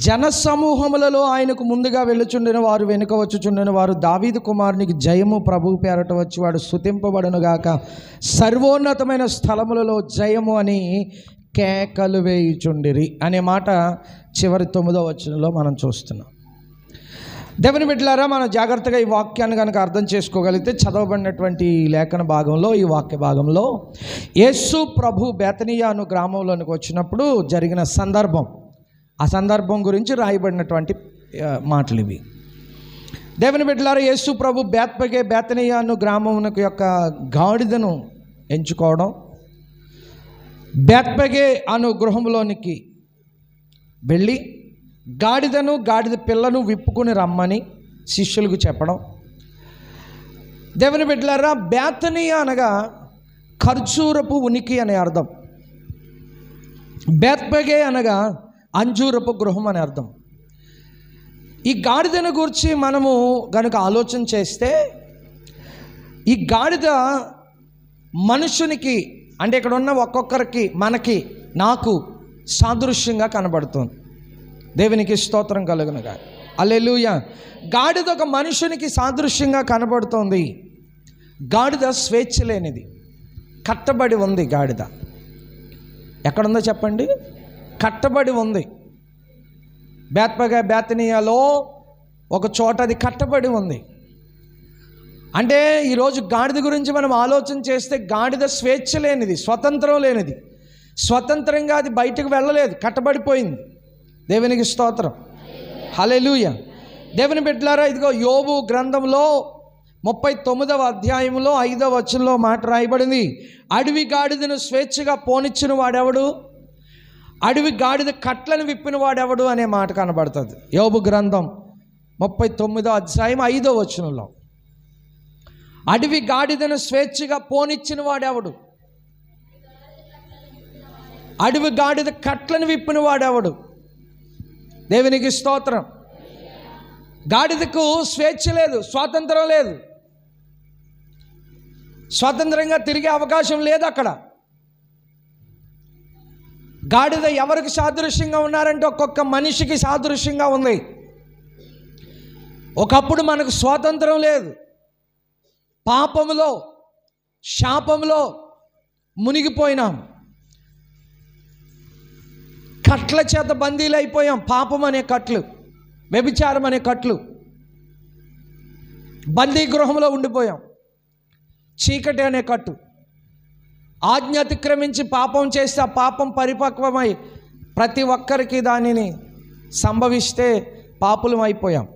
జనసమూహములలో ఆయనకు ముందుగా వెళ్ళుచుండిన వారు వెనుక వచ్చుచుండిన వారు దావీదు కుమారునికి జయము ప్రభువు పేరట వచ్చి వాడు స్తుతింపబడునుగాక, సర్వోన్నతమైన స్థలములలో జయము అని కేకలు వేయుచుండిరి అనే మాట చివరి 9వ వచనంలో మనం చూస్తున్నాం. దేవుని బిడ్డలారా, మనం జాగ్రత్తగా ఈ వాక్యాన్ని కనుక అర్థం చేసుకోగలిగితే చదవబడినటువంటి లేఖన భాగంలో, ఈ వాక్య భాగంలో యేసు ప్రభు బేతనియా అను గ్రామంలోనికి వచ్చినప్పుడు జరిగిన సందర్భం, ఆ సందర్భం గురించి రాయబడినటువంటి మాటలు ఇవి. దేవుని బిడ్డలారా, యేసు ప్రభు బేతనియా అను గ్రామం యొక్క గాడిదను ఎంచుకోవడం, బేత్పగే అను గృహంలోనికి వెళ్ళి గాడిదను గాడిద పిల్లను విప్పుకుని రమ్మని శిష్యులకు చెప్పడం. దేవుని బిడ్డలారా, బేతనియా అనగా ఖర్జూరపు ఉనికి అనే అర్థం, బేత్పగే అనగా అంజూరపు గృహం అనే అర్థం. ఈ గాడిదను గురించి మనము గనుక ఆలోచన చేస్తే, ఈ గాడిద మనుషునికి, అంటే ఇక్కడ ఉన్న ఒక్కొక్కరికి, మనకి, నాకు సాదృశ్యంగా కనబడుతుంది. దేవునికి స్తోత్రం కలుగునుగా. హల్లెలూయా. గాడిద ఒక మనుషునికి సాదృశ్యంగా కనబడుతోంది. గాడిద స్వేచ్ఛ లేనిది, కట్టబడి ఉంది. గాడిద ఎక్కడుందో చెప్పండి? కట్టబడి ఉంది. బేతనియాలో ఒక చోట అది కట్టబడి ఉంది. అంటే ఈరోజు గాడిద గురించి మనం ఆలోచన చేస్తే, గాడిద స్వేచ్ఛ లేనిది, స్వతంత్రం లేనిది. స్వతంత్రంగా అది బయటకు వెళ్ళలేదు, కట్టబడిపోయింది. దేవునికి స్తోత్రం. హల్లెలూయా. దేవుని బిడ్డలారా, ఇదిగో యోబు గ్రంథంలో 39వ అధ్యాయంలో 5వ వచనంలో మాట రాయబడింది. అడవి గాడిదను స్వేచ్ఛగా పోనిచ్చిన వాడెవడు, అడవి గాడిద కట్లను విప్పిన వాడెవడు అనే మాట కనబడుతుంది. యోబు గ్రంథం 39వ అధ్యాయం 5వ వచనంలో, అడవి గాడిదను స్వేచ్ఛగా పోనిచ్చిన వాడెవడు, అడవి గాడిద కట్లను విప్పిన వాడెవడు. దేవునికి స్తోత్రం. గాడిదకు స్వేచ్ఛ లేదు, స్వాతంత్రం లేదు, స్వతంత్రంగా తిరిగే అవకాశం లేదు అక్కడ. గాడిద ఎవరికి సాదృశ్యంగా ఉన్నారంటే ఒక్కొక్క మనిషికి సాదృశ్యంగా ఉంది. ఒకప్పుడు మనకు స్వాతంత్రం లేదు, పాపములో, శాపములో మునిగిపోయినాం, కట్ల చేత బందీలు అయిపోయాం. పాపం అనే కట్లు, వ్యభిచారం అనే కట్లు, బందీ గృహంలో ఉండిపోయాం. చీకటి అనే కట్టు, ఆజ్ఞ అతిక్రమించి పాపం చేస్తే ఆ పాపం పరిపక్వమై ప్రతి ఒక్కరికి దానిని సంభవిస్తే పాపులం అయిపోయాం.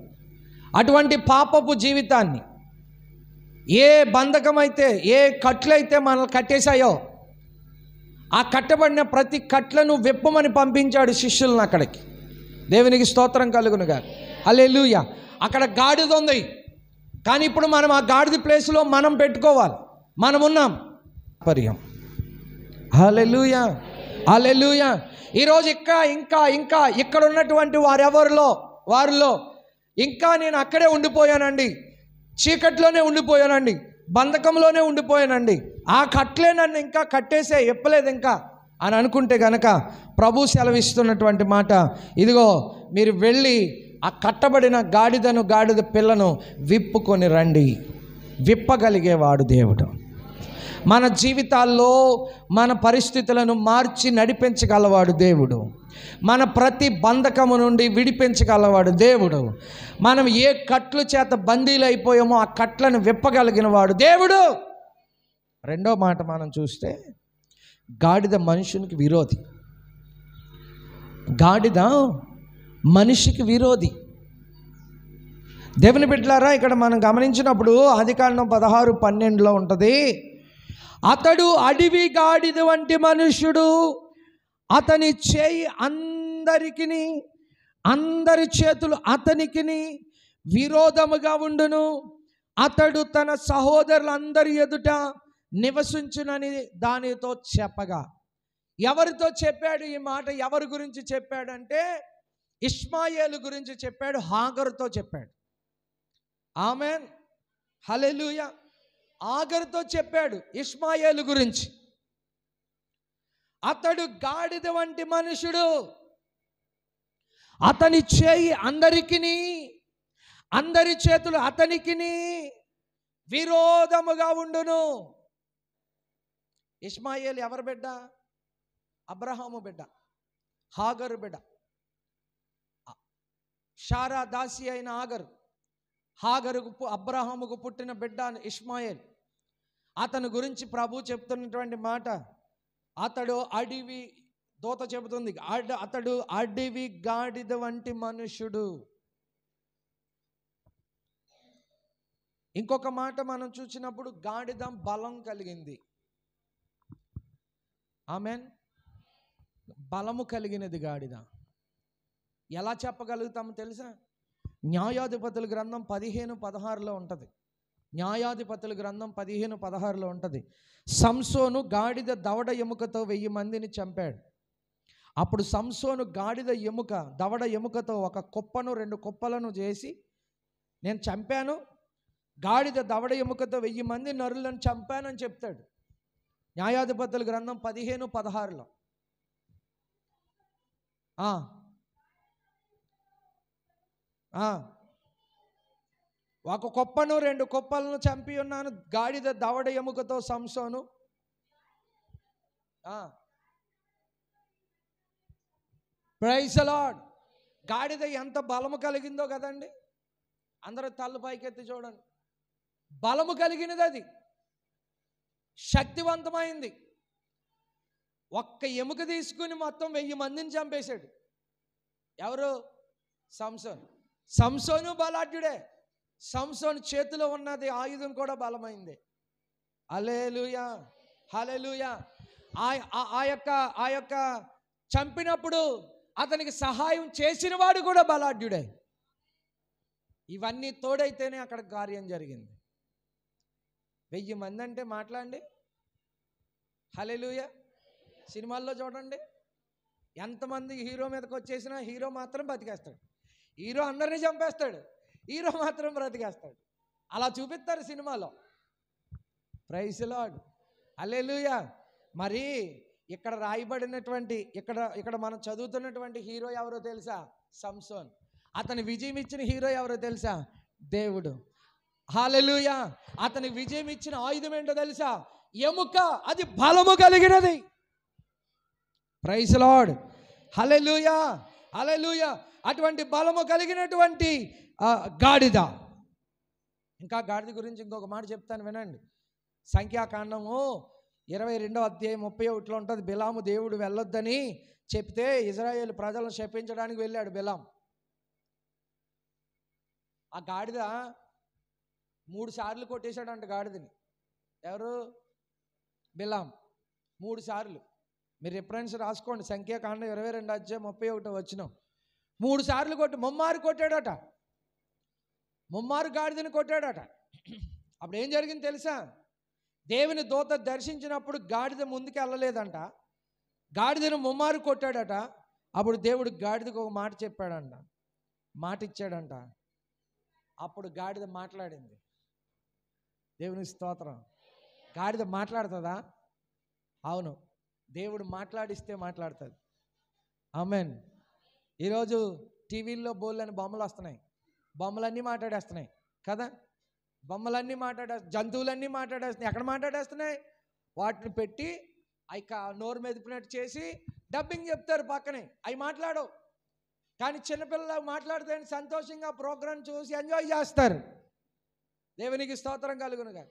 అటువంటి పాపపు జీవితాన్ని, ఏ బంధకమైతే, ఏ కట్లయితే మనల్ని కట్టేశాయో, ఆ కట్టబడిన ప్రతి కట్లను విప్పమని పంపించాడు శిష్యులను అక్కడికి. దేవునికి స్తోత్రం కలుగునుగా. హల్లెలూయా. అక్కడ గాడిద ఉంది, కానీ ఇప్పుడు మనం ఆ గాడిద ప్లేస్లో మనం పెట్టుకోవాలి. మనం ఉన్నాం పర్యం. హల్లెలూయా, హల్లెలూయా. ఈరోజు ఇంకా ఇక్కడ ఉన్నటువంటి వారిలో ఇంకా నేను అక్కడే ఉండిపోయానండి, చీకట్లోనే ఉండిపోయానండి, బంధకంలోనే ఉండిపోయానండి, ఆ కట్లే నన్ను ఇంకా కట్టేసే, ఎప్పలేదు ఇంకా అని అనుకుంటే గనక ప్రభు సెలవిస్తున్నటువంటి మాట, ఇదిగో మీరు వెళ్ళి ఆ కట్టబడిన గాడిదను, గాడిద పిల్లను విప్పుకొని రండి. విప్పగలిగేవాడు దేవుడు. మన జీవితాల్లో మన పరిస్థితులను మార్చి నడిపించగలవాడు దేవుడు. మన ప్రతి బంధకము నుండి విడిపించగలవాడు దేవుడు. మనం ఏ కట్లు చేత బందీలు అయిపోయామో ఆ కట్లను విప్పగలిగిన వాడు దేవుడు. రెండో మాట మనం చూస్తే, గాడిద మనుషునికి విరోధి. గాడిద మనిషికి విరోధి. దేవుని బిడ్డలారా, ఇక్కడ మనం గమనించినప్పుడు ఆదికాండం 16:12 ఉంటుంది, అతడు అడవి గాడిద వంటి మనుష్యుడు, అతని చేయి అందరికిని, అందరి చేతులు అతనికిని విరోధముగా ఉండును, అతడు తన సహోదరులందరి ఎదుట నివసించునని దానితో చెప్పగా. ఎవరితో చెప్పాడు ఈ మాట? ఎవరి గురించి చెప్పాడంటే ఇష్మాయేలు గురించి చెప్పాడు, హాగరుతో చెప్పాడు. ఆమెన్, హల్లెలూయా. ఆగరుతో చెప్పాడు ఇష్మాయేలు గురించి. అతడు గాడిద వంటి మనుషుడు, అతని చేయి అందరికిని, అందరి చేతులు అతనికిని విరోధముగా ఉండును. ఇష్మాయేలు ఎవరి బిడ్డ? అబ్రహాము బిడ్డ, హాగరు బిడ్డ. షారా దాసి అయిన హాగరుకు అబ్రహాముకు పుట్టిన బిడ్డ ఇష్మాయేల్. అతని గురించి ప్రభు చెప్తున్నటువంటి మాట, అతడు అడవి దూత చెబుతుంది, అతడు అడవి గాడిద వంటి మనుషుడు. ఇంకొక మాట మనం చూసినప్పుడు గాడిద బలం కలిగింది. ఆమెన్. బలము కలిగినది గాడిద. ఎలా చెప్పగలుగుతామో తెలుసా? న్యాయాధిపతుల గ్రంథం 15:16 ఉంటుంది. న్యాయాధిపతుల గ్రంథం 15:16 ఉంటుంది. సంసోను గాడిద దవడ ఎముకతో 1000 మందిని చంపాడు. అప్పుడు సంసోను గాడిద ఎముక దవడ ఎముకతో ఒక కుప్పను 2 కుప్పలను చేసి, నేను చంపాను, గాడిద దవడ ఎముకతో 1000 మంది నరులను చంపానని చెప్తాడు. న్యాయాధిపతుల గ్రంథం 15:16. ఒక కుప్పను 2 కుప్పలను చంపి ఉన్నాను, గాడిద దవడ ఎముకతో సంసోను. Praise the Lord. గాడిద ఎంత బలము కలిగిందో కదండి. అందరూ తల్లు పైకెత్తి చూడండి. బలము కలిగినది, అది శక్తివంతమైంది. ఒక్క ఎముక తీసుకుని మొత్తం 1000 మందిని చంపేశాడు. ఎవరు? సంసోను బలాఢ్యుడే. సంసోను చేతిలో ఉన్నది ఆయుధం కూడా బలమైంది. హల్లెలూయా, హల్లెలూయా. ఆ యొక్క చంపినప్పుడు అతనికి సహాయం చేసిన వాడు కూడా బలాఢ్యుడే. ఇవన్నీ తోడైతేనే అక్కడ కార్యం జరిగింది. 1000 మంది అంటే మాట్లాడండి. హల్లెలూయా. సినిమాల్లో చూడండి, ఎంతమంది హీరో మీదకి వచ్చేసినా హీరో మాత్రం బతికేస్తాడు. హీరో అందరినీ చంపేస్తాడు, హీరో మాత్రం బ్రతికేస్తాడు. అలా చూపిస్తారు సినిమాలో. ప్రైజ్ ది లార్డ్, హల్లెలూయా. మరి ఇక్కడ రాయబడినటువంటి ఇక్కడ మనం చదువుతున్నటువంటి హీరో ఎవరో తెలుసా? సంసోన్. అతని విజయం ఇచ్చిన హీరో ఎవరో తెలుసా? దేవుడు. హల్లెలూయా. అతని విజయం ఇచ్చిన ఆయుధం ఏంటో తెలుసా? ఎముక. అది బలము కలిగినది. ప్రైజ్ ది లార్డ్, హల్లెలూయా, హల్లెలూయా. అటువంటి బలము కలిగినటువంటి గాడిద. ఇంకా గాడిద గురించి ఇంకొక మాట చెప్తాను, వినండి. సంఖ్యాకాండము 22వ అధ్యాయం 31లో ఉంటుంది. బిలాము దేవుడు వెళ్ళొద్దని చెప్తే ఇజ్రాయేలు ప్రజలను శపించడానికి వెళ్ళాడు బిలాం. ఆ గాడిద 3 సార్లు కొట్టేశాడంట గాడిదని. ఎవరు? బిలాం. 3 సార్లు. మీరు రిఫరెన్స్ రాసుకోండి. సంఖ్యాకాండం 22వ అధ్యాయం 31వ వచనం. 3 సార్లు ముమ్మారు కొట్టాడట. ముమ్మారు గాడిదని కొట్టాడట. అప్పుడు ఏం జరిగింది తెలుసా? దేవుని దూత దర్శించినప్పుడు గాడిద ముందుకు వెళ్ళలేదంట. గాడిదను ముమ్మారు కొట్టాడట. అప్పుడు దేవుడు గాడిదకు ఒక మాట చెప్పాడంట, మాట ఇచ్చాడంట. అప్పుడు గాడిద మాట్లాడింది. దేవుని స్తోత్రం. గాడిద మాట్లాడుతుందా? అవును, దేవుడు మాట్లాడిస్తే మాట్లాడుతుంది. ఆమెన్. ఈరోజు టీవీల్లో బోళ్ళని బొమ్మలు వస్తున్నాయి, బొమ్మలన్నీ మాట్లాడేస్తున్నాయి కదా. బొమ్మలన్నీ జంతువులన్నీ మాట్లాడేస్తున్నాయి. ఎక్కడ మాట్లాడేస్తున్నాయి? వాటిని పెట్టి అవి నోరు మెదిపినట్టు చేసి డబ్బింగ్ చెప్తారు పక్కనే. అవి మాట్లాడవు, కానీ చిన్నపిల్లలు మాట్లాడితే సంతోషంగా ప్రోగ్రాం చూసి ఎంజాయ్ చేస్తారు. దేవునికి స్తోత్రం కలుగునుగా.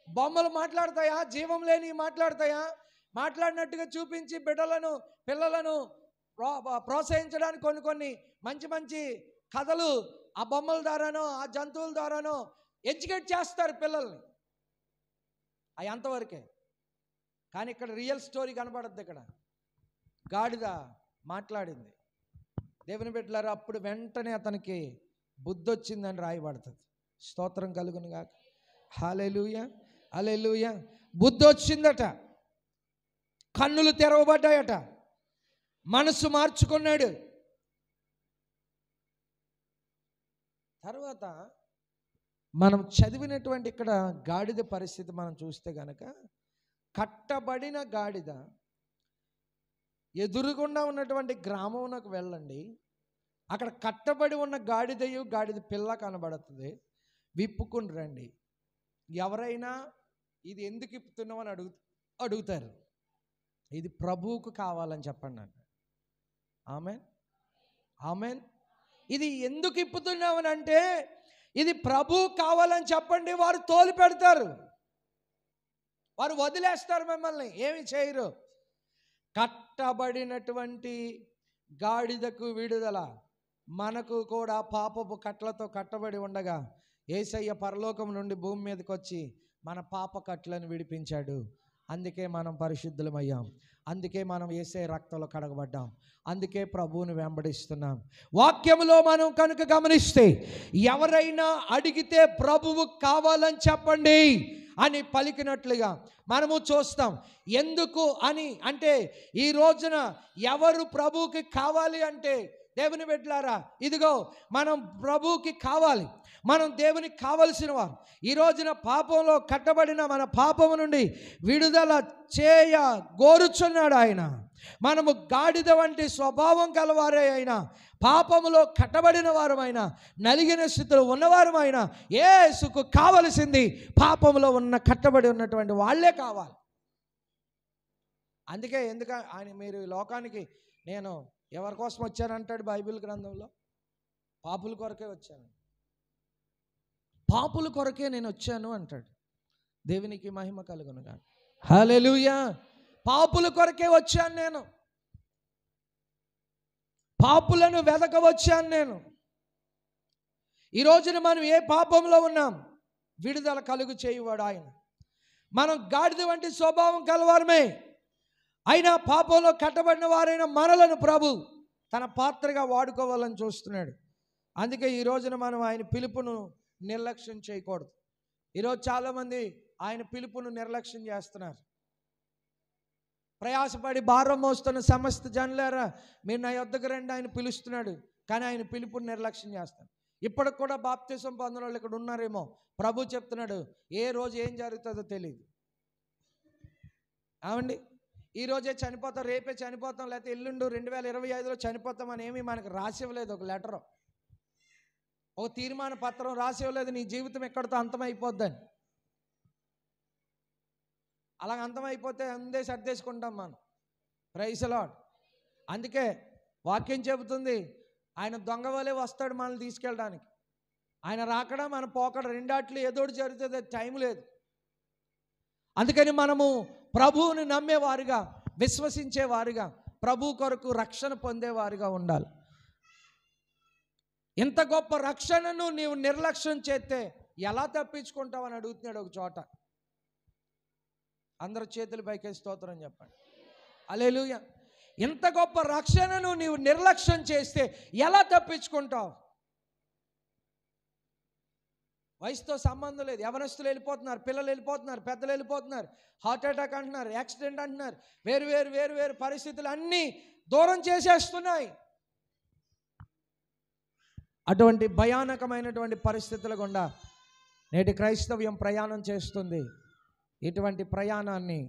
బొమ్మలు మాట్లాడతాయా? జీవం లేని మాట్లాడతాయా? మాట్లాడినట్టుగా చూపించి పిల్లలను ప్రోత్సహించడానికి కొన్ని మంచి మంచి కథలు ఆ బొమ్మల ద్వారానో ఆ జంతువుల ద్వారానో ఎడ్యుకేట్ చేస్తారు పిల్లల్ని. అవి అంతవరకే. కానీ ఇక్కడ రియల్ స్టోరీ కనబడద్దు. ఇక్కడ గాడిద మాట్లాడింది. దేవుని బిడ్డలారా, అప్పుడు వెంటనే అతనికి బుద్ధి వచ్చిందని రాయబడుతుంది. స్తోత్రం కలుగును గాక. హల్లెలూయా, హల్లెలూయా. బుద్ధి వచ్చిందట, కన్నులు తెరవబడ్డాయట, మనసు మార్చుకున్నాడు. తర్వాత మనం చదివినటువంటి ఇక్కడ గాడిద పరిస్థితి మనం చూస్తే గనక, కట్టబడిన గాడిద ఎదురుగుండా ఉన్నటువంటి గ్రామంలోకి వెళ్ళండి, అక్కడ కట్టబడి ఉన్న గాడిదయు గాడిద పిల్ల కనబడుతుంది. విప్పుకుని రండి. ఎవరైనా ఇది ఎందుకు ఇప్పుతున్నామని అడుగుతారు. ఇది ప్రభువుకు కావాలని చెప్పండి అంట. Amen, amen. ఇది ఎందుకు ఇప్పుతున్నామని అంటే ఇది ప్రభువు కావాలని చెప్పండి. వారు తోలు పెడతారు, వారు వదిలేస్తారు, మిమ్మల్ని ఏమి చేయరు. కట్టబడినటువంటి గాడిదకు విడుదల, మనకు కూడా పాపపు కట్లతో కట్టబడి ఉండగా యేసయ్య పరలోకం నుండి భూమి మీదకి వచ్చి మన పాప కట్లను విడిపించాడు. అందుకే మనం పరిశుద్ధులమయ్యాం. అందుకే మనం యేసయ్య రక్తంలో కడగబడ్డాం. అందుకే ప్రభువుని వెంబడిస్తున్నాం. వాక్యములో మనం కనుక గమనిస్తే ఎవరైనా అడిగితే ప్రభువు కావాలని చెప్పండి అని పలికినట్లుగా మనము చూస్తాం. ఎందుకు అని అంటే ఈ రోజున ఎవరు ప్రభువుకి కావాలి అంటే, దేవుని బిడ్డలారా, ఇదిగో మనం ప్రభువుకి కావాలి, మనం దేవునికి కావలసిన వారు. ఈ రోజున పాపంలో కట్టబడిన మన పాపము నుండి విడుదల చేయ గోరుచున్నాడు ఆయన. మనము గాడిద వంటి స్వభావం గలవారే అయినా, పాపములో కట్టబడిన వారమైన, నలిగిన స్థితిలో ఉన్నవారమైన యేసుకు కావలసింది పాపములో ఉన్న కట్టబడి ఉన్నటువంటి వాళ్ళే కావాలి. అందుకే ఆయన మీరు లోకానికి నేను ఎవరి కోసం వచ్చానంటాడు బైబిల్ గ్రంథంలో? పాపుల కొరకే వచ్చాను, పాపుల కొరకే నేను వచ్చాను అంటాడు. దేవునికి మహిమ కలుగును గాక. హల్లెలూయా. పాపుల కొరకే వచ్చాను నేను, పాపులను వెదక వచ్చాను నేను. ఈ రోజున మనం ఏ పాపంలో ఉన్నాం, విడుదల కలుగు చేయువాడు ఆయన. మనం గాడిద వంటి స్వభావం కలవారమే అయినా పాపంలో కట్టబడిన వారైన మనలను ప్రభు తన పాత్రగా వాడుకోవాలని చూస్తున్నాడు. అందుకే ఈ రోజున మనం ఆయన పిలుపును నిర్లక్ష్యం చేయకూడదు. ఈరోజు చాలామంది ఆయన పిలుపును నిర్లక్ష్యం చేస్తున్నారు. ప్రయాసపడి భారం మోస్తున్న సమస్త జనులారా మీరు నా యొద్దకు రండి, ఆయన పిలుస్తున్నాడు. కానీ ఆయన పిలుపుని నిర్లక్ష్యం చేస్తాను. ఇప్పటికి కూడా బాప్తిసం పొందిన వాళ్ళు ఇక్కడ ఉన్నారేమో. ప్రభు చెప్తున్నాడు, ఏ రోజు ఏం జరుగుతుందో తెలియదు. అవండి, ఈరోజే చనిపోతాం, రేపే చనిపోతాం, లేకపోతే ఎల్లుండు 2025లో చనిపోతామని ఏమీ మనకు రాసి ఇవ్వలేదు. ఒక లెటరు, ఒక తీర్మాన పత్రం రాసి ఇవ్వలేదు, నీ జీవితం ఎక్కడితో అంతమైపోద్దని. అలా అంతమైపోతే అందే సర్దేసుకుంటాం మనం. Praise the Lord. అందుకే వాక్యం చెబుతుంది, ఆయన దొంగ వలె వస్తాడు మనల్ని తీసుకెళ్ళడానికి. ఆయన రాకడా మన పోకడ రెండాట్లు ఏదోటి జరుగుతుంది, టైం లేదు. అందుకని మనము ప్రభువుని నమ్మేవారుగా, విశ్వసించేవారుగా, ప్రభు కొరకు రక్షణ పొందేవారుగా ఉండాలి. ఇంత గొప్ప రక్షణను నీవు నిర్లక్ష్యం చేస్తే ఎలా తప్పించుకుంటావు అని అడుగుతున్నాడు ఒక చోట. అందరూ చేతులు పైకేసి స్తోత్రం చెప్పండి. హల్లెలూయా. ఇంత గొప్ప రక్షణను నీవు నిర్లక్ష్యం చేస్తే ఎలా తప్పించుకుంటావు? వయసుతో సంబంధం లేదు. యవనస్తులు వెళ్ళిపోతున్నారు, పిల్లలు వెళ్ళిపోతున్నారు, పెద్దలు వెళ్ళిపోతున్నారు, హార్ట్ అటాక్ అంటున్నారు, యాక్సిడెంట్ అంటున్నారు, వేరు పరిస్థితులు అన్నీ దూరం చేసేస్తున్నాయి. అటువంటి భయానకమైనటువంటి పరిస్థితుల గుండా నేటి క్రైస్తవ్యం ప్రయాణం చేస్తుంది. ఇటువంటి ప్రయాణాన్ని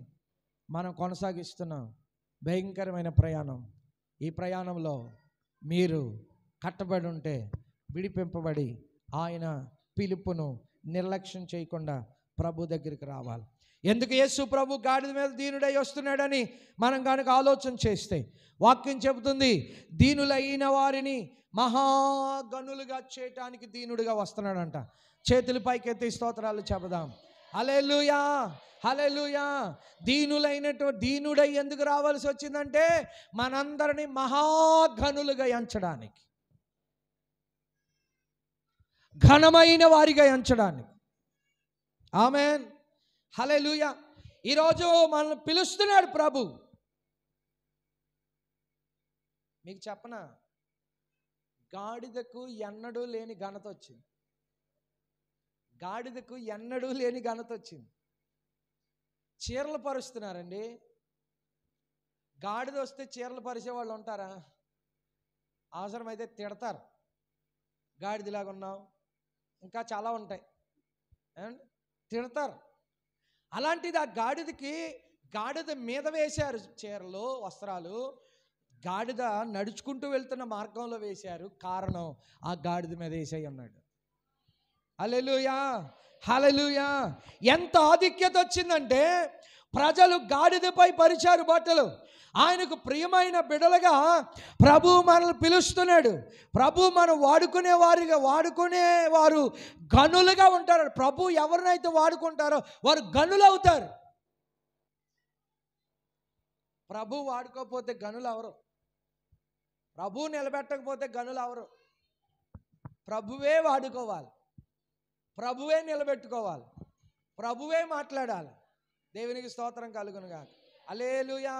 మనం కొనసాగిస్తున్నాం. భయంకరమైన ప్రయాణం. ఈ ప్రయాణంలో మీరు కట్టబడి ఉంటే విడిపింపబడి ఆయన పిలుపును నిర్లక్ష్యం చేయకుండా ప్రభు దగ్గరికి రావాలి. ఎందుకు యేసు ప్రభు గాడిద మీద దీనుడై వస్తున్నాడని మనం కనుక ఆలోచన చేస్తే వాక్యం చెబుతుంది, దీనులైన వారిని మహాగనులుగా చేయటానికి దీనుడిగా వస్తున్నాడంట. చేతుల పైకి ఎత్తి స్తోత్రాలు చెబుదాం. హల్లెలూయా, హల్లెలూయా. దీనుడై ఎందుకు రావాల్సి వచ్చిందంటే మనందరినీ మహాగనులుగా ఎంచడానికి, ఘనమైన వారిగా ఎంచడానికి. ఆమేన్, హల్లెలూయా. ఈరోజు మనల్ని పిలుస్తున్నాడు ప్రభు. మీకు చెప్పనా, గాడిదకు ఎన్నడూ లేని ఘనత వచ్చింది. గాడిదకు ఎన్నడూ లేని ఘనత వచ్చింది. చీరలు పరుస్తున్నారండి. గాడిద వస్తే చీరలు పరిచే వాళ్ళు ఉంటారా? అవసరమైతే తిడతారు, గాడిదలాగా ఉన్నావు, ఇంకా చాలా ఉంటాయి, తిడతారు. అలాంటిది ఆ గాడిద మీద వేశారు చీరలు, వస్త్రాలు. గాడిద నడుచుకుంటూ వెళ్తున్న మార్గంలో వేశారు. కారణం, ఆ గాడిద మీద యేసయ్య ఉన్నాడు. హల్లెలూయా, హల్లెలూయా. ఎంత ఆధిక్యత వచ్చిందంటే ప్రజలు గాడిదపై పరిచారు బట్టలు. ఆయనకు ప్రియమైన బిడలుగా ప్రభు మనల్ని పిలుస్తున్నాడు. ప్రభు మనం వాడుకునేవారు గనులుగా ఉంటారు. ప్రభు ఎవరినైతే వాడుకుంటారో వారు గనులు అవుతారు. ప్రభు వాడుకోకపోతే గనులు అవరు. ప్రభు నిలబెట్టకపోతే గనులు అవరు. ప్రభువే వాడుకోవాలి, ప్రభువే నిలబెట్టుకోవాలి, ప్రభువే మాట్లాడాలి. దేవునికి స్తోత్రం కలుగును గాక. హల్లెలూయా.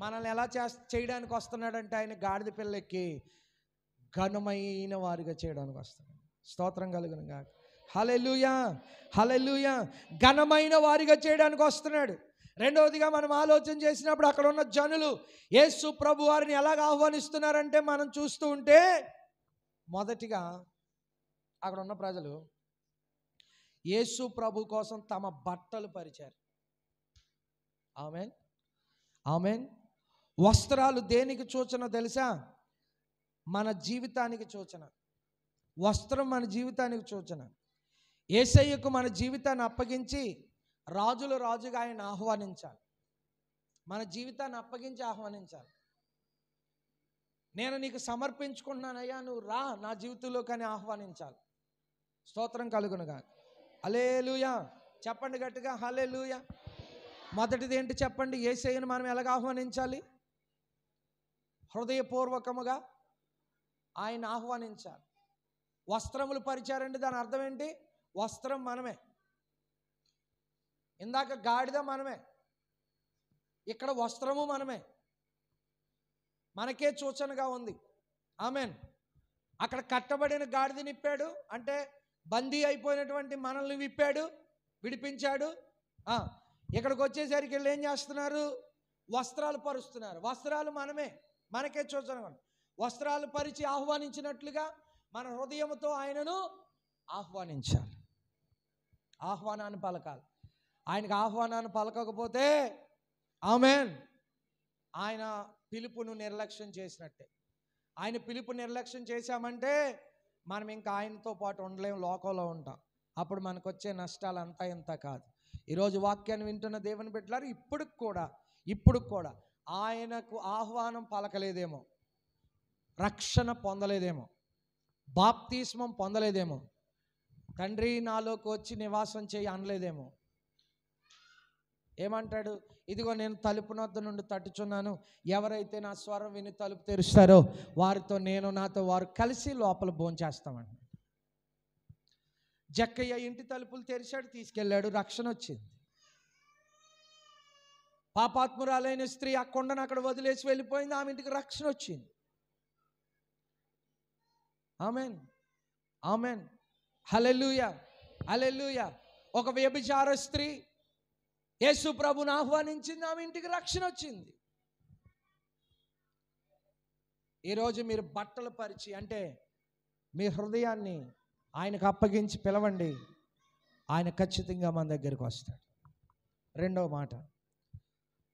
మనల్ని ఎలా చేయడానికి వస్తున్నాడంటే ఆయన గాడిద పిల్లెక్కి ఘనమైన వారిగా చేయడానికి వస్తున్నాడు. స్తోత్రం కలుగును గాక. హల్లెలూయా, హల్లెలూయా. ఘనమైన వారిగా చేయడానికి వస్తున్నాడు. రెండవదిగా మనం ఆలోచన చేసినప్పుడు అక్కడ ఉన్న జనులు యేసు ప్రభు వారిని ఎలాగ ఆహ్వానిస్తున్నారంటే మనం చూస్తూ ఉంటే, మొదటిగా అక్కడ ఉన్న ప్రజలు యేసు ప్రభు కోసం తమ బట్టలు పరిచారు. ఆమేన్, ఆమేన్. వస్త్రాలు దేనికి సూచన తెలుసా? మన జీవితానికి సూచన. వస్త్రం మన జీవితానికి సూచన. యేసయ్యకు మన జీవితాన్ని అప్పగించి రాజులు రాజుగా ఆయన ఆహ్వానించాలి. మన జీవితాన్ని అప్పగించి ఆహ్వానించాలి. నేను నీకు సమర్పించుకుంటున్నానయ్యా, నువ్వు రా నా జీవితంలో కానీ ఆహ్వానించాలి. స్తోత్రం కలుగునుగా. హల్లెలూయా. చెప్పండి గట్టిగా, హల్లెలూయా. మొదటిది ఏంటి చెప్పండి? యేసయ్యను మనం ఎలాగ ఆహ్వానించాలి? హృదయపూర్వకముగా ఆయన ఆహ్వానించాలి. వస్త్రములు పరిచారండి, దాని అర్థం ఏంటి? వస్త్రం మనమే. ఇందాక గాడిద మనమే, ఇక్కడ వస్త్రము మనమే. మనకే సూచనగా ఉంది. ఆమేన్. అక్కడ కట్టబడిన గాడిదని విప్పాడు అంటే బందీ అయిపోయినటువంటి మనల్ని విప్పాడు, విడిపించాడు. ఇక్కడికి వచ్చేసరికి వీళ్ళు ఏం చేస్తున్నారు? వస్త్రాలు పరుస్తున్నారు. వస్త్రాలు మనమే, మనకే సూచనగా ఉంది. వస్త్రాలు పరిచి ఆహ్వానించినట్లుగా మన హృదయంతో ఆయనను ఆహ్వానించాలి. ఆహ్వానాన్ని పలకాలి. ఆయనకు ఆహ్వానాన్ని పలకకపోతే ఆమేన్, ఆయన పిలుపును నిర్లక్ష్యం చేసినట్టే. ఆయన పిలుపు నిర్లక్ష్యం చేశామంటే మనం ఇంకా ఆయనతో పాటు ఉండలేం, లోకంలో ఉంటాం. అప్పుడు మనకు వచ్చే నష్టాలు అంతా ఇంత కాదు. ఈరోజు వాక్యాన్ని వింటున్న దేవుని బిడ్డలారు, ఇప్పుడు కూడా ఆయనకు ఆహ్వానం పలకలేదేమో, రక్షణ పొందలేదేమో, బాప్తిస్మం పొందలేదేమో, తండ్రి నాలోకి వచ్చి నివాసం చేయి అనలేదేమో. ఏమంటాడు? ఇదిగో నేను తలుపు నొద్ద నుండి తట్టుచున్నాను, ఎవరైతే నా స్వరం విని తలుపు తెరుస్తారో వారితో నేను, నాతో వారు కలిసి లోపల భోంచేస్తామండి. జక్కయ్య ఇంటి తలుపులు తెరిచాడు, తీసుకెళ్ళాడు, రక్షణ వచ్చింది. పాపాత్మురాలైన స్త్రీ ఆ కొండను అక్కడ వదిలేసి వెళ్ళిపోయింది, ఆమె ఇంటికి రక్షణ వచ్చింది. ఆమేన్, ఆమేన్, హల్లెలూయా, హల్లెలూయా. ఒక వ్యభిచార స్త్రీ యేసు ప్రభుని ఆహ్వానించింది, ఆమె ఇంటికి రక్షణ వచ్చింది. ఈరోజు మీరు బట్టలు పరిచి అంటే మీ హృదయాన్ని ఆయనకు అప్పగించి పిలవండి, ఆయన ఖచ్చితంగా మన దగ్గరికి వస్తాడు. రెండవ మాట,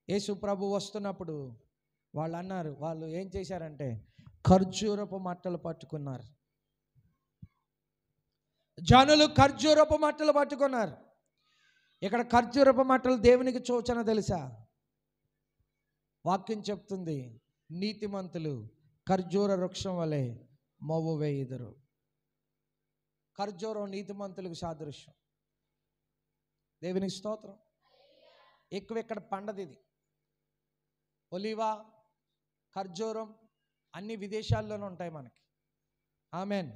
యేసు ప్రభు వస్తున్నప్పుడు వాళ్ళు ఏం చేశారంటే ఖర్జూరపు మట్టలు పట్టుకున్నారు. జనులు ఖర్జూరపు మట్టలు పట్టుకున్నారు. ఇక్కడ ఖర్జూరపు మట్టలు దేవునికి సూచన తెలుసా? వాక్యం చెప్తుంది, నీతిమంతులు ఖర్జూర వృక్షం వలె మొవ్వు వేయుదురు. ఖర్జూరం నీతిమంతులకు సాదృశ్యం. దేవునికి స్తోత్రం. ఎక్కువ ఇక్కడ పండది ఇది. ఒలివా, ఖర్జూరం అన్ని విదేశాల్లోనే ఉంటాయి మనకి. ఆమేన్.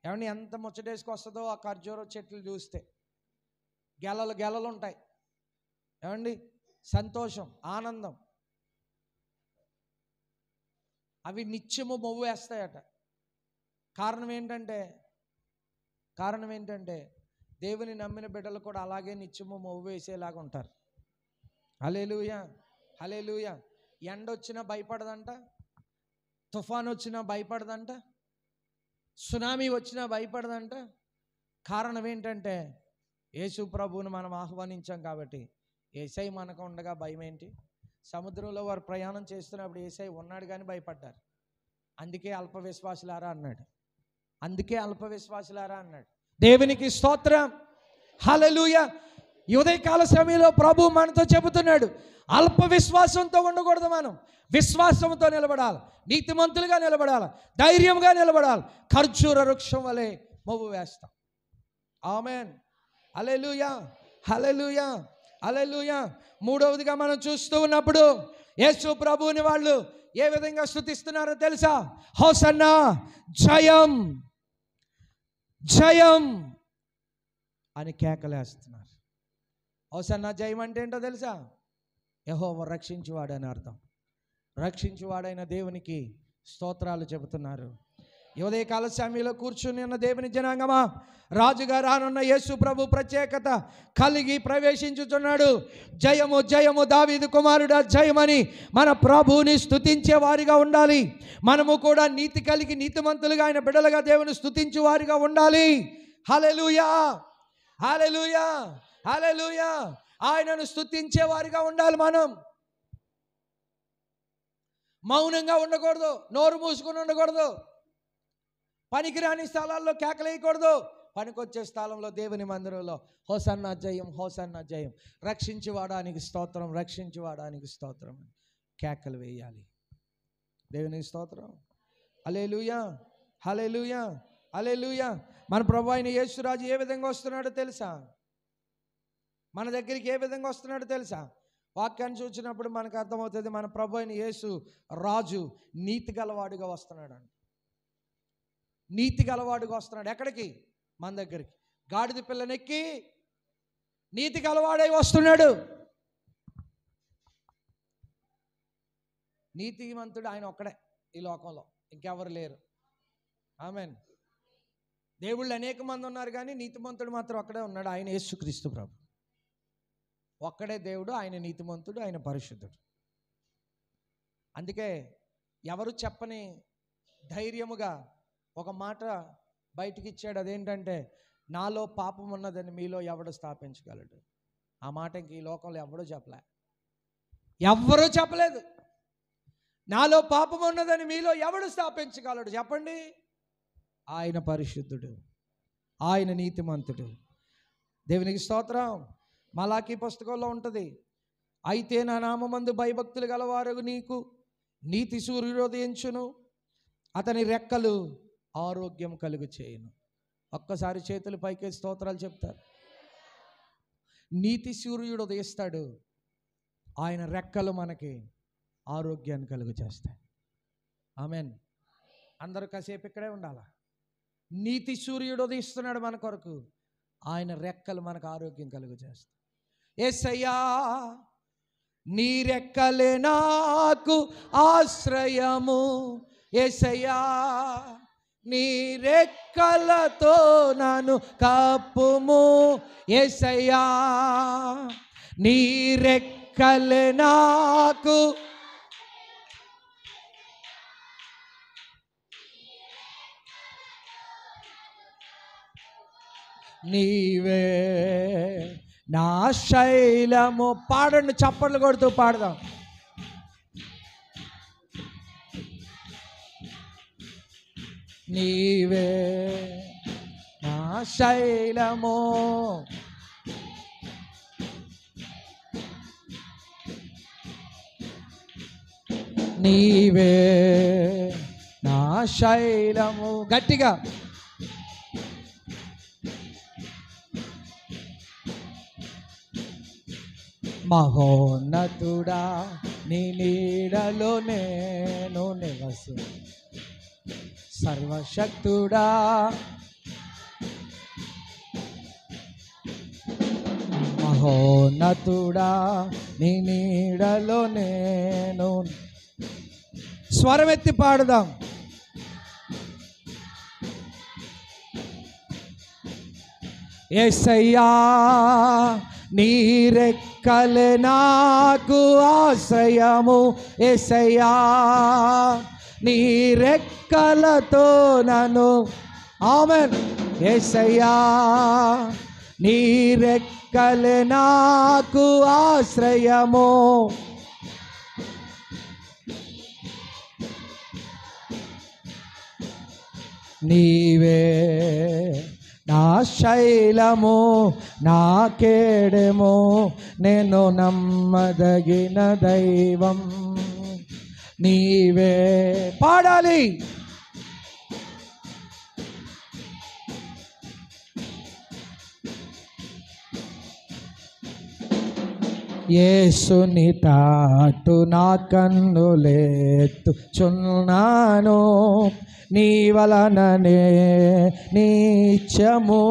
ఏమన్నా ఎంత ముచ్చటేసుకొస్తుందో ఆ ఖర్జూరం చెట్లు చూస్తే. గెలలు ఉంటాయి. ఏమండి? సంతోషం, ఆనందం. అవి నిత్యము మొవ్వు వేస్తాయట. కారణం ఏంటంటే దేవుని నమ్మిన బిడ్డలు కూడా అలాగే నిత్యము మొవ్వు వేసేలాగా ఉంటారు. హల్లెలూయా, హల్లెలూయా. ఎండ వచ్చినా భయపడదంట, తుఫాన్ వచ్చినా భయపడదంట, సునామీ వచ్చినా భయపడదంట. కారణం ఏంటంటే యేసు ప్రభువును మనం ఆహ్వానించాం కాబట్టి. యేసయ్య మనకు ఉండగా భయం ఏంటి? సముద్రంలో వారు ప్రయాణం చేస్తున్నప్పుడు యేసయ్య ఉన్నాడు కానీ భయపడ్డారు. అందుకే అల్ప విశ్వాసులారా అన్నాడు. అందుకే అల్ప విశ్వాసులారా అన్నాడు. దేవునికి స్తోత్రం, హల్లెలూయా. ఈ ఉదయకాల సమయంలో ప్రభు మనతో చెబుతున్నాడు, అల్ప విశ్వాసంతో ఉండకూడదు. మనం విశ్వాసంతో నిలబడాలి, నీతిమంతులుగా నిలబడాలి, ధైర్యంగా నిలబడాలి. ఖర్జూర వృక్షం వలె మొవ్వు వేస్తాం. ఆమేన్, హల్లెలూయా, హల్లెలూయా, హల్లెలూయా. మూడవదిగా మనం చూస్తూ ఉన్నప్పుడు యేసు ప్రభువుని వాళ్ళు ఏ విధంగా స్తుతిస్తున్నారో తెలుసా? హోసన్నా, జయం జయం అని కేకలేస్తున్నారు. హోసన్నా జయం అంటే ఏంటో తెలుసా? యెహోవా రక్షించువాడని అర్థం. రక్షించువాడైన దేవునికి స్తోత్రాలు చెబుతున్నారు. ఉదయకాల సమయంలో కూర్చుని ఉన్న దేవుని జనాంగమా, రాజుగా రానున్న యేసు ప్రభు ప్రత్యేకత కలిగి ప్రవేశించుచున్నాడు. జయము జయము దావీదు కుమారుడా జయమని మన ప్రభువుని స్తుతించే వారిగా ఉండాలి. మనము కూడా నీతి కలిగి నీతిమంతులుగా ఆయన బిడ్డలుగా దేవుని స్తుతించే వారిగా ఉండాలి. హల్లెలూయా, హల్లెలూయా, హల్లెలూయా. ఆయనను స్తుతించే వారిగా ఉండాలి. మనం మౌనంగా ఉండకూడదు, నోరు మూసుకొని ఉండకూడదు, పనికిరాని స్థలాల్లో కేకలేయకూడదు. పనికొచ్చే స్థలంలో దేవుని మందిరంలో హోసన్నా జయం, హోసన్నా జయం, రక్షించువాడానికి స్తోత్రం, రక్షించువాడానికి స్తోత్రం కేకలు వేయాలి. దేవునికి స్తోత్రం, హల్లెలూయా, హల్లెలూయా, హల్లెలూయా. మన ప్రభు అయిన యేసురాజు ఏ విధంగా వస్తున్నాడో తెలుసా? మన దగ్గరికి ఏ విధంగా వస్తున్నాడో తెలుసా? వాక్యాన్ని చూసినప్పుడు మనకు అర్థమవుతుంది. మన ప్రభు అయిన యేసు రాజు నీతి గలవాడుగా వస్తున్నాడు అండి. నీతి గలవాడుగా వస్తున్నాడు. ఎక్కడికి? మన దగ్గరికి. గాడిద పిల్లనెక్కి నీతి గలవాడై వస్తున్నాడు. నీతిమంతుడు ఆయన ఒక్కడే ఈ లోకంలో, ఇంకెవరు లేరు. ఆమేన్. దేవుళ్ళు అనేక మంది ఉన్నారు కానీ నీతిమంతుడు మాత్రం ఒక్కడే ఉన్నాడు. ఆయన యేసుక్రీస్తు ప్రభు ఒక్కడే దేవుడు. ఆయన నీతిమంతుడు, ఆయన పరిశుద్ధుడు. అందుకే ఎవరు చెప్పని ధైర్యముగా ఒక మాట బయటికి ఇచ్చాడు. అదేంటంటే, నాలో పాపం ఉన్నదని మీలో ఎవడు స్థాపించగలడు? ఆ మాట ఇంక ఈ లోకంలో ఎవడూ చెప్పలే, ఎవ్వరూ చెప్పలేదు. నాలో పాపం ఉన్నదని మీలో ఎవడు స్థాపించగలడు చెప్పండి? ఆయన పరిశుద్ధుడు, ఆయన నీతిమంతుడు. దేవునికి స్తోత్రం. మలాకీ పుస్తకంలో ఉంటుంది, అయితే నా నామమందు భయభక్తులు గలవారు నీకు నీతి సూర్యుడు ఉదయించును, అతని రెక్కలు ఆరోగ్యం కలుగు చేయును. ఒక్కసారి చేతులు పైకి స్తోత్రాలు చెప్తారు. నీతి సూర్యుడు ఉదయిస్తాడు, ఆయన రెక్కలు మనకి ఆరోగ్యాన్ని కలుగు చేస్తాయి. ఆమెన్. అందరూ కాసేపు ఇక్కడే ఉండాలా. నీతి సూర్యుడు ఉదయిస్తున్నాడు మన కొరకు, ఆయన రెక్కలు మనకు ఆరోగ్యం కలుగు చేస్తాయి. యేసయ్యా నీ రెక్కలే నాకు ఆశ్రయము, యేసయ్యా నీ రెక్కలతో నన్ను కప్పుము, యేసయ్యా నీ రెక్కలే నాకు నీవే నా శైలము. పాడండి, చప్పట్లు కొడుతూ పాడదాం. నీవే నా శైలము, నీవే నా శైలము. గట్టిగా మహోన్నతుడా నీ నీడలో నేను నివసి, సర్వశక్తుడా మహోన్నతుడా నీ నీడలో నేను. స్వరమెత్తి పాడుదాం. యేసయ్యా నీ రెక్కలే నాకు ఆశ్రయము, యేసయ్యా నీ రెక్కలతో నన్ను. ఆమేన్. యేసయ్యా నీ రెక్కలే నాకు ఆశ్రయము, నీవే నా శైలము, నా కేడెము, నేను నమ్మదగిన దైవం నీవే. పాడాలి. యేసుని తాటు నా కన్నులెత్తుచున్నాను, నీ వలననే నిత్యము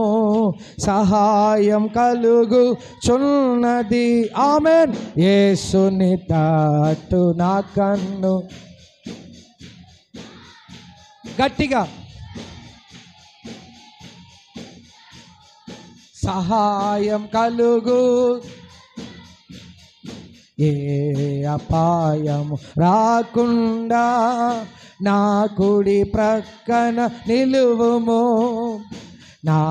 సహాయం కలుగుచున్నది. ఆమేన్. యేసుని తాటు నా కన్ను, గట్టిగా సహాయం కలుగు, ఏ అపాయము రాకుండా నా కుడి ప్రక్కన నిలువుము, నా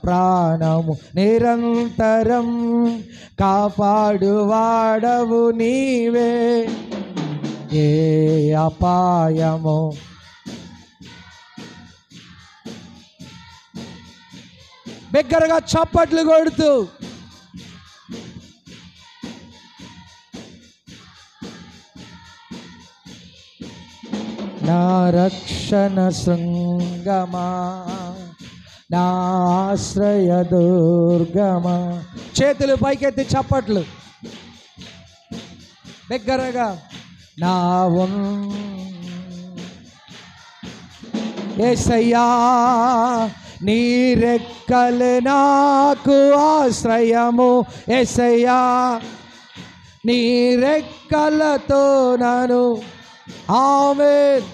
ప్రాణము నిరంతరం కాపాడువాడవు నీవే. ఏ అపాయము, బిగ్గరగా చప్పట్లు కొడుతూ నా రక్షణ శృంగమా, నా ఆశ్రయ దుర్గమా. చేతులు పైకెత్తి చప్పట్లు బిగ్గరగా. నా యేసయ్యా నీ రెక్కలు నాకు ఆశ్రయము, యేసయ్యా నీ రెక్కలతో నన్ను. ఆమేన్.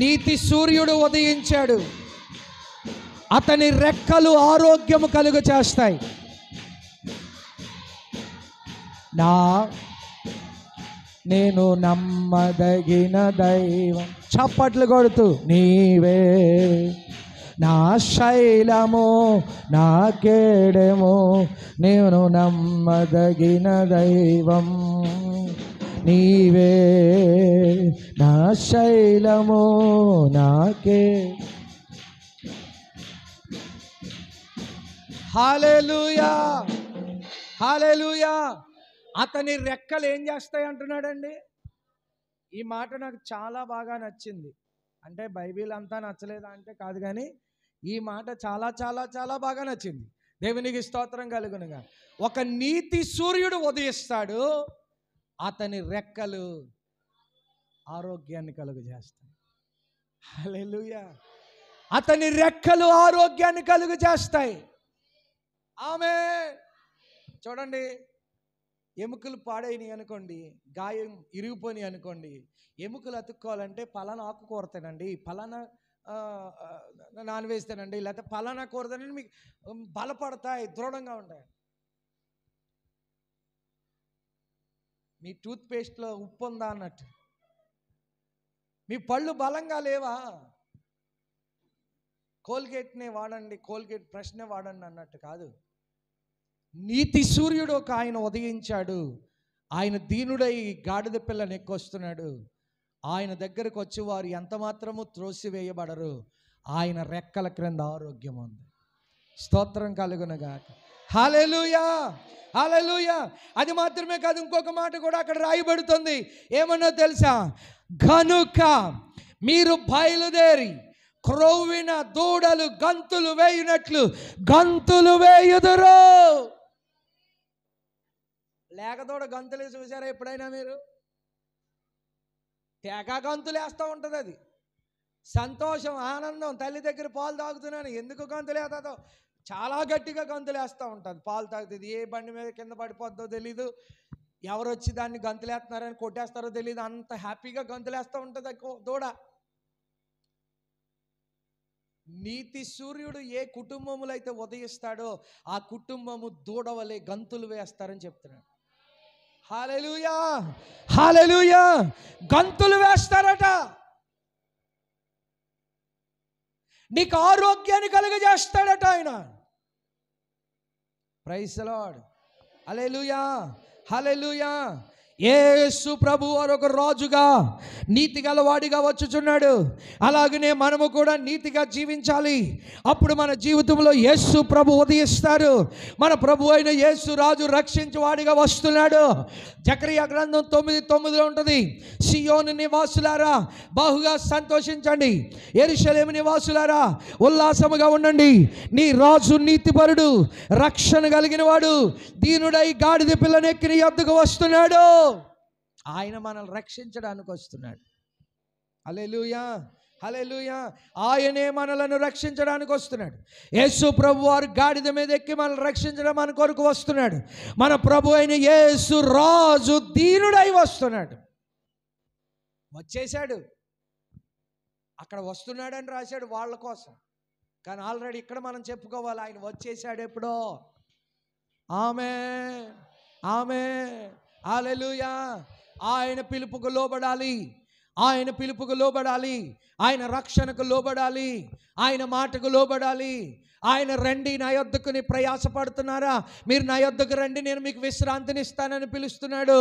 నీతి సూర్యుడు ఉదయించాడు, అతని రెక్కలు ఆరోగ్యము కలుగు చేస్తాయి. నేను నమ్మదగిన దైవం. చప్పట్లు కొడుతూ నీవే నా శైలము, నా కేడెము, నేను నమ్మదగిన దైవం నీవే. నా శైలము, నాకే. హల్లెలూయా, హల్లెలూయా. అతని రెక్కలు ఏం చేస్తాయి అంటున్నాడండి. ఈ మాట నాకు చాలా బాగా నచ్చింది. అంటే బైబిల్ అంతా నచ్చలేదా అంటే కాదు, కానీ ఈ మాట చాలా చాలా చాలా బాగా నచ్చింది. దేవునికి స్తోత్రం కలుగునుగా. ఒక నీతి సూర్యుడు ఉదయిస్తాడు, అతని రెక్కలు ఆరోగ్యాన్ని కలుగు చేస్తాయి. హల్లెలూయా. అతని రెక్కలు ఆరోగ్యాన్ని కలుగు చేస్తాయి. ఆమేన్. చూడండి, ఎముకలు పాడైనవి అనుకోండి, గాయం ఇరిగిపోయి అనుకోండి, ఎముకలు అతుక్కోవాలంటే పలానా ఆకు కూరతానండి, పలానా నాన్ వెజ్ తినండి, లేకపోతే పలానా కూర తినండి, మీకు బలపడతాయి, దృఢంగా ఉంటాయి. మీ టూత్పేస్ట్లో ఉప్పు ఉందా అన్నట్టు, మీ పళ్ళు బలంగా లేవా, కోల్గేట్నే వాడండి, కోల్గేట్ బ్రష్నే వాడండి అన్నట్టు కాదు. నీతి సూర్యుడు ఒక ఆయన ఉదయించాడు, ఆయన దీనుడై గాడిద పిల్లని ఎక్కొస్తున్నాడు. ఆయన దగ్గరకు వచ్చి వారు ఎంత మాత్రము త్రోసివేయబడరు. ఆయన రెక్కల క్రింద ఆరోగ్యం ఉంది. స్తోత్రం కలుగునుగాక. హల్లెలూయా, హల్లెలూయా. అది మాత్రమే కాదు, ఇంకొక మాట కూడా అక్కడ రాయబడుతుంది. ఏమన్నా తెలుసా? గనుక మీరు బయలుదేరి క్రొవ్విన దూడలు గంతులు వేయునట్లు గంతులు వేయుదురు. లేకదూడ గంతులు చూసారా ఎప్పుడైనా మీరు? తెగ గంతులు వేస్తూ ఉంటుంది. అది సంతోషం, ఆనందం. తల్లి దగ్గర పాలు తాగుతున్నాను, ఎందుకు గంతులు వేస్తుందో, చాలా గట్టిగా గంతులు వేస్తూ ఉంటుంది. పాలు తాగుతుంది, ఏ బండి మీద కింద పడిపోద్దో తెలీదు, ఎవరు వచ్చి దాన్ని గంతులు వేస్తున్నారని కొట్టేస్తారో తెలీదు, అంత హ్యాపీగా గంతులు వేస్తూ ఉంటుంది దూడ. నీతి సూర్యుడు ఏ కుటుంబములు అయితే ఉదయిస్తాడో ఆ కుటుంబము దూడవలే గంతులు వేస్తారని చెప్తున్నాడు. హల్లెలూయా, హల్లెలూయా. గంతులు వేస్తారట. నీకు ఆరోగ్యాన్ని కలుగజేస్తాడట ఆయన. Praise the Lord. హల్లెలూయా, హల్లెలూయా. యేసు ప్రభు వారు ఒక రాజుగా నీతి గలవాడిగా వచ్చుచున్నాడు. అలాగనే మనము కూడా నీతిగా జీవించాలి. అప్పుడు మన జీవితంలో యేసు ప్రభు ఉదయిస్తారు. మన ప్రభు అయిన యేసు రాజు రక్షించేవాడిగా వస్తున్నాడు. జకరియా గ్రంథం 9:9 ఉంటుంది, సియోను నివాసులారా బహుగా సంతోషించండి, యెరూషలేము నివాసులారా ఉల్లాసముగా ఉండండి. నీ రాజు నీతిపరుడు, రక్షణ కలిగిన వాడు, దీనుడై గాడిద పిల్లనెక్కి నీ యొద్దకు వస్తున్నాడు. ఆయన మనల్ని రక్షించడానికి వస్తున్నాడు. హల్లెలూయా, హల్లెలూయా. ఆయనే మనలను రక్షించడానికి వస్తున్నాడు. యేసు ప్రభు వారు గాడిద మీద ఎక్కి మనల్ని రక్షించడం మన కొరకు వస్తున్నాడు. మన ప్రభు అయిన యేసు రాజు దీనుడై వస్తున్నాడు. వచ్చేసాడు. అక్కడ వస్తున్నాడని రాశాడు వాళ్ళ కోసం, కానీ ఆల్రెడీ ఇక్కడ మనం చెప్పుకోవాలి, ఆయన వచ్చేసాడు ఎప్పుడో. ఆమేన్, ఆమేన్, హల్లెలూయా. ఆయన పిలుపుకు లోబడాలి, ఆయన పిలుపుకు లోబడాలి, ఆయన రక్షణకు లోబడాలి, ఆయన మాటకు లోబడాలి. ఆయన రండి నా యొద్దకు, నీ ప్రయాసపడుతున్నారా, మీరు నా యొద్దకు రండి, నేను మీకు విశ్రాంతిని ఇస్తానని పిలుస్తున్నాడు.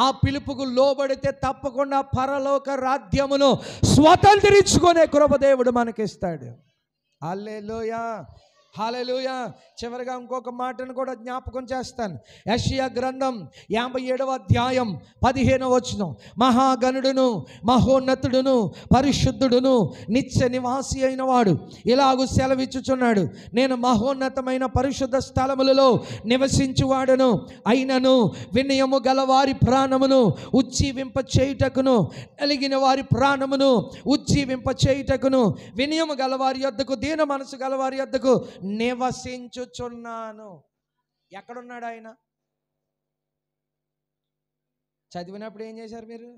ఆ పిలుపుకు లోబడితే తప్పకుండా పరలోక రాజ్యమును స్వతంత్రించుకునే కృప దేవుడు మనకిస్తాడు. హల్లెలూయా, హల్లెలూయా. చివరిగా ఇంకొక మాటను కూడా జ్ఞాపకం చేస్తాను. యెషయా గ్రంథం 57వ అధ్యాయం 15వ వచనం, మహాగణుడును మహోన్నతుడును పరిశుద్ధుడును నిత్య నివాసి అయిన వాడు ఇలాగూ సెలవిచ్చుచున్నాడు, నేను మహోన్నతమైన పరిశుద్ధ స్థలములలో నివసించువాడను అయినను వినయము గల వారి ప్రాణమును ఉజ్జీవింప చేయుటకును, కలిగిన వారి ప్రాణమును ఉజ్జీవింప చేయుటకును, వినయము గల వారి యొద్దకు, దీన మనసు గల వారి యొద్దకు నివసించుచున్నాను. ఎక్కడున్నాడు ఆయన? చదివినప్పుడు ఏం చేశారు మీరు?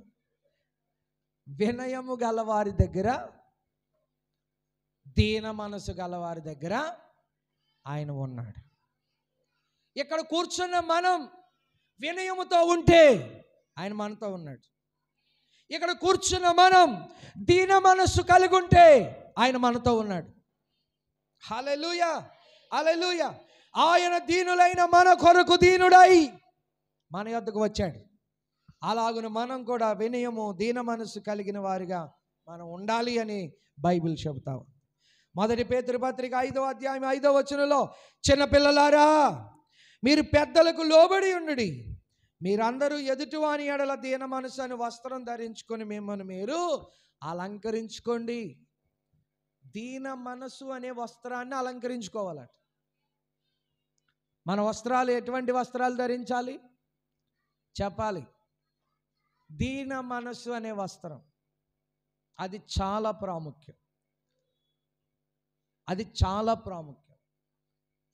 వినయము గలవారి దగ్గర, దీన మనసు గలవారి దగ్గర ఆయన ఉన్నాడు. ఇక్కడ కూర్చున్న మనం వినయముతో ఉంటే ఆయన మనతో ఉన్నాడు. ఇక్కడ కూర్చున్న మనం దీన మనస్సు కలిగి ఉంటే ఆయన మనతో ఉన్నాడు. హల్లెలూయా, హల్లెలూయా. ఆయన దీనులైన మన కొరకు దీనుడై మన యొద్దకు వచ్చాడు. అలాగున మనం కూడా వినయము దీన మనసు కలిగిన వారిగా మనం ఉండాలి అని బైబిల్ చెబుతాం. 1 పేతురు పత్రిక 5వ అధ్యాయం 5వ వచనంలో, చిన్నపిల్లలారా మీరు పెద్దలకు లోబడి ఉండుడి, మీరందరూ ఎదుటివాని ఎడల దీన మనసు అని వస్త్రం ధరించుకొని మిమ్మల్ని మీరు అలంకరించుకోండి. దీన మనసు అనే వస్త్రాన్ని అలంకరించుకోవాలట. మన వస్త్రాలు ఎటువంటి వస్త్రాలు ధరించాలి చెప్పాలి? దీన మనసు అనే వస్త్రం, అది చాలా ప్రాముఖ్యం. అది చాలా ప్రాముఖ్యం.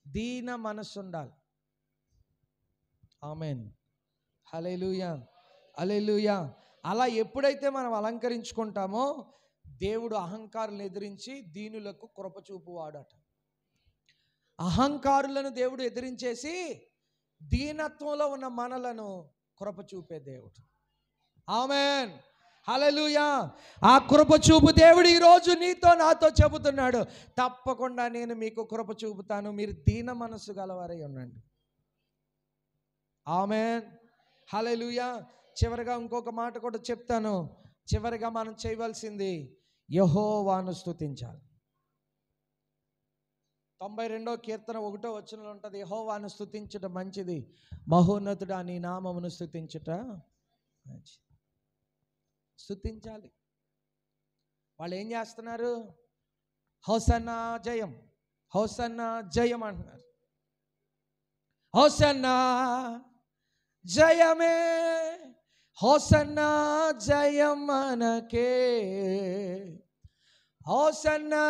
దీన మనసు ఉండాలి. ఆమేన్, హల్లెలూయా, హల్లెలూయా. అలా ఎప్పుడైతే మనం అలంకరించుకుంటామో దేవుడు అహంకారులను ఎదిరించి దీనులకు కృప చూపువాడట. అహంకారులను దేవుడు ఎదిరించేసి దీనత్వంలో ఉన్న మనలను కృప చూపే దేవుడు. ఆమేన్, హల్లెలూయా. ఆ కృప చూపు దేవుడు ఈరోజు నీతో నాతో చెబుతున్నాడు, తప్పకుండా నేను మీకు కృప చూపుతాను, మీరు దీన మనసు గలవారై ఉండండి. ఆమేన్, హల్లెలూయా. చివరిగా ఇంకొక మాట కూడా చెప్తాను. చివరిగా మనం చేయవలసింది యెహోవాను స్తుతించాలి. 92వ కీర్తన 1వ వచనంలో ఉంటుంది, యెహోవాను స్తుతించుట మంచిది, మహోన్నతుడా నీ నామమును స్తుతించుట మంచిది. స్తుతించాలి. వాళ్ళు ఏం చేస్తున్నారు? హోసన్నా జయం, హోసన్నా జయం అంటున్నారు. హోసన్నా జయమే, హోసన్నా జయం మనకే, హోసన్నా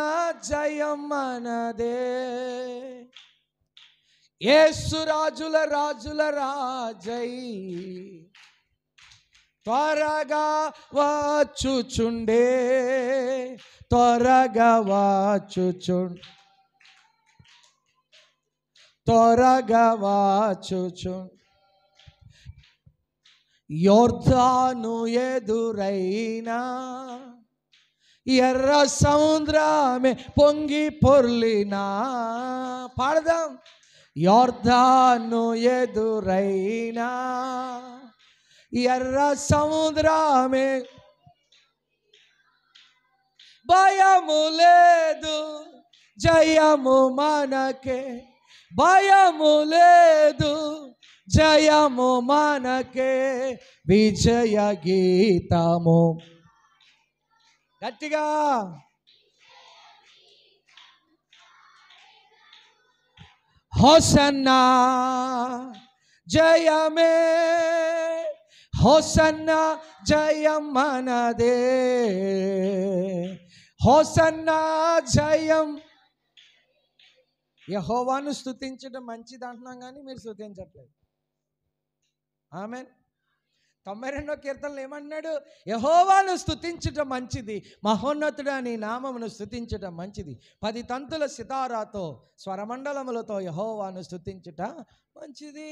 జయం మనదే, యేసు రాజుల రాజుల రాజై త్వరగా వచ్చుచుండే, త్వరగా వచ్చుచుండే, త్వరగా వచ్చుచుండే. యోర్దాను ఎదురైనా ఎర్ర సముద్రమే పొంగి పొర్లినా, పాడదాం. యొర్దాను ఎదురైనా ఎర్ర సముద్రమే భయము లేదు, జయము మనకే. భయము లేదు, జయము మనకే. విజయ గీతము గట్టిగా హోసన్నా జయమే, హోసన్నా జయం మనదే. హోసన్నా జయం. యెహోవాను స్తుతించడం మంచిది అంటున్నాం కానీ మీరు స్తుతించట్లేదు. ఆమేన్. 92వ కీర్తనలో ఏమన్నాడు? యెహోవాను స్తుతించడం మంచిది, మహోన్నతుడా నీ నామమును స్తుతించడం మంచిది. 10 తంతుల సితారాతో స్వరమండలములతో యెహోవాను స్తుతించుట మంచిది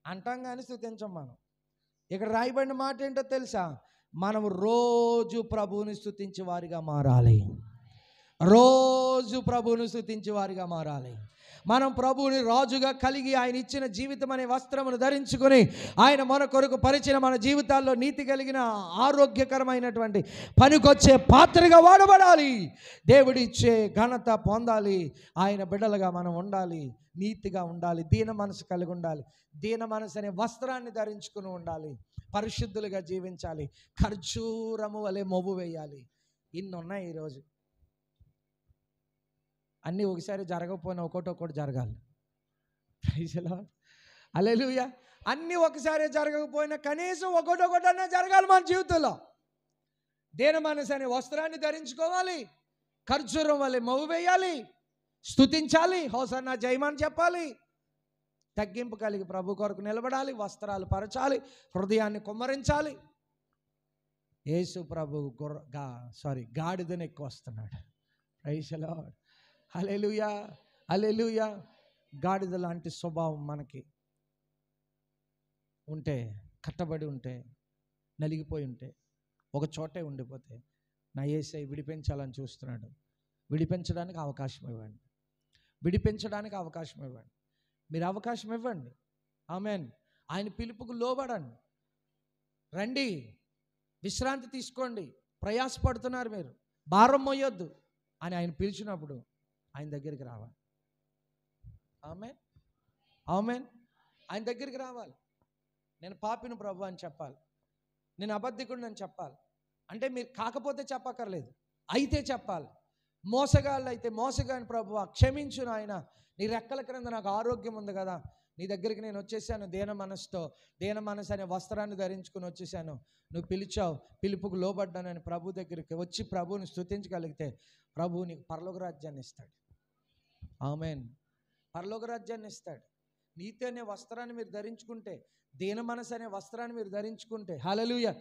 అంటాం కానీ స్తుతించం మనం. ఇక్కడ రాయబడిన మాట ఏంటో తెలుసా? మనం రోజు ప్రభువుని స్తుతించే వారిగా మారాలి. రోజు ప్రభువుని స్తుతించే వారిగా మారాలి. మనం ప్రభువుని రాజుగా కలిగి ఆయన ఇచ్చిన జీవితం అనే వస్త్రమును ధరించుకొని ఆయన మన కొరకు పరిచిన మన జీవితాల్లో నీతి కలిగిన ఆరోగ్యకరమైనటువంటి పనికొచ్చే పాత్రగా వాడబడాలి. దేవుడిచ్చే ఘనత పొందాలి. ఆయన బిడ్డలుగా మనం ఉండాలి, నీతిగా ఉండాలి, దీన మనసు కలిగి ఉండాలి. దీన మనసు అనే వస్త్రాన్ని ధరించుకుని ఉండాలి. పరిశుద్ధులుగా జీవించాలి. ఖర్జూరము వలె మొవ్వు వేయాలి. ఇన్ని ఉన్నాయి ఈరోజు. అన్నీ ఒకసారి జరగకపోయినా ఒక్కొక్కటి జరగాలి. Praise the Lord. హల్లెలూయా. అన్నీ ఒకసారి జరగకపోయినా కనీసం ఒక్కొక్కటన్నా జరగాలి మన జీవితంలో. దీన మనసు అనే వస్త్రాన్ని ధరించుకోవాలి. ఖర్జూరం వలె మొవ్వు వేయాలి. స్తుతించాలి. హోసన్నా జయమని చెప్పాలి. తగ్గింపు కలిగి ప్రభు కొరకు నిలబడాలి. వస్త్రాలు పరచాలి. హృదయాన్ని కుమ్మరించాలి. యేసు ప్రభు గాడిదను ఎక్కువ వస్తున్నాడు. Praise the Lord. హల్లెలూయా, హల్లెలూయా. గాడిద లాంటి స్వభావం మనకి ఉంటే, కట్టబడి ఉంటే, నలిగిపోయి ఉంటే, ఒక చోటే ఉండిపోతే నా యేసయ్య విడిపించాలని చూస్తున్నాడు. విడిపించడానికి అవకాశం ఇవ్వండి. విడిపించడానికి అవకాశం ఇవ్వండి. మీరు అవకాశం ఇవ్వండి. ఆమేన్. ఆయన పిలుపుకు లోబడండి. రండి, విశ్రాంతి తీసుకోండి. ప్రయాసపడుతున్నారు మీరు, భారం మోయొద్దు అని ఆయన పిలిచినప్పుడు ఆయన దగ్గరికి రావాలి. ఆమేన్, ఆమేన్. ఆయన దగ్గరికి రావాలి. నేను పాపిని ప్రభు అని చెప్పాలి. నేను అబద్ధికుడిని అని చెప్పాలి. అంటే మీరు కాకపోతే చెప్పక్కర్లేదు, అయితే చెప్పాలి. మోసగాళ్ళు అయితే మోసగాని ప్రభువా క్షమించు నాయన, నీ రెక్కల క్రింద నాకు ఆరోగ్యం ఉంది కదా, నీ దగ్గరికి నేను వచ్చేసాను దీన మనసుతో. దీన మనసు అనే వస్త్రాన్ని ధరించుకుని వచ్చేసాను. నువ్వు పిలిచావు, పిలుపుకు లోబడ్డానని ప్రభు దగ్గరికి వచ్చి ప్రభువుని స్తుతించగలిగితే ప్రభువు నీకు పరలోక రాజ్యాన్ని ఇస్తాడు. ఆమేన్. పరలోక రాజ్యాన్ని ఇస్తాడు. నీతి అనే వస్త్రాన్ని మీరు ధరించుకుంటే, దీన మనసు అనే వస్త్రాన్ని మీరు ధరించుకుంటే, హల్లెలూయా,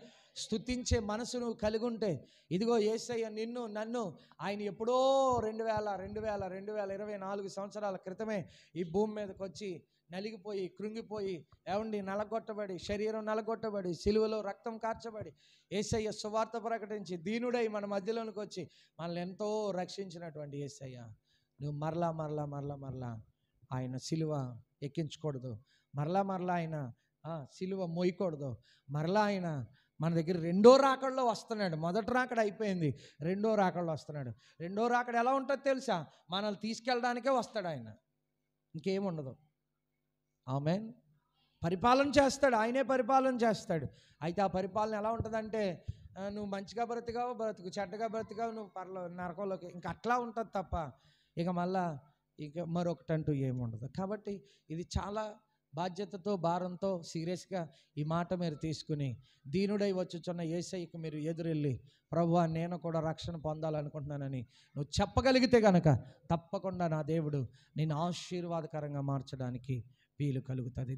స్తుతించే మనసు నువ్వు కలిగి ఉంటే, ఇదిగో యేసయ్య నిన్ను నన్ను ఆయన ఎప్పుడో 2024 సంవత్సరాల క్రితమే ఈ భూమి మీదకి వచ్చి నలిగిపోయి కృంగిపోయి ఏమండి నలగొట్టబడి, శరీరం నలగొట్టబడి, సిలువలో రక్తం కార్చబడి యేసయ్య సువార్త ప్రకటించి దీనుడై మన మధ్యలోనికి వచ్చి మనల్ని ఎంతో రక్షించినటువంటి యేసయ్య నువ్వు మరలా ఆయన సిలువ ఎక్కించకూడదు, మరలా ఆయన సిలువ మోయకూడదు. మరలా ఆయన మన దగ్గర రెండో రాకడలో వస్తున్నాడు. మొదటి రాకడ అయిపోయింది, రెండో రాకడలో వస్తున్నాడు. రెండో రాకడ ఎలా ఉంటుందో తెలుసా? మనల్ని తీసుకెళ్ళడానికే వస్తాడు ఆయన, ఇంకేముండదు. ఆమేన్. పరిపాలన చేస్తాడు, ఆయనే పరిపాలన చేస్తాడు. అయితే ఆ పరిపాలన ఎలా ఉంటుందంటే, నువ్వు మంచిగా బ్రతుకు, చెడ్డగా బ్రతికావు, నువ్వు నరకంలోకి, ఇంకా అట్లా ఉంటుంది తప్ప ఇక మళ్ళా మరొకటంటూ ఏముండదు. కాబట్టి ఇది చాలా బాధ్యతతో, భారంతో, సీరియస్గా ఈ మాట మీరు తీసుకుని దీనుడై వచ్చుచున్న యేసయ్యకు మీరు ఎదురెళ్ళి, ప్రభువా నేను కూడా రక్షణ పొందాలనుకుంటున్నానని నువ్వు చెప్పగలిగితే కనుక తప్పకుండా నా దేవుడు నిన్ను ఆశీర్వాదకరంగా మార్చడానికి వీలు కలుగుతుంది.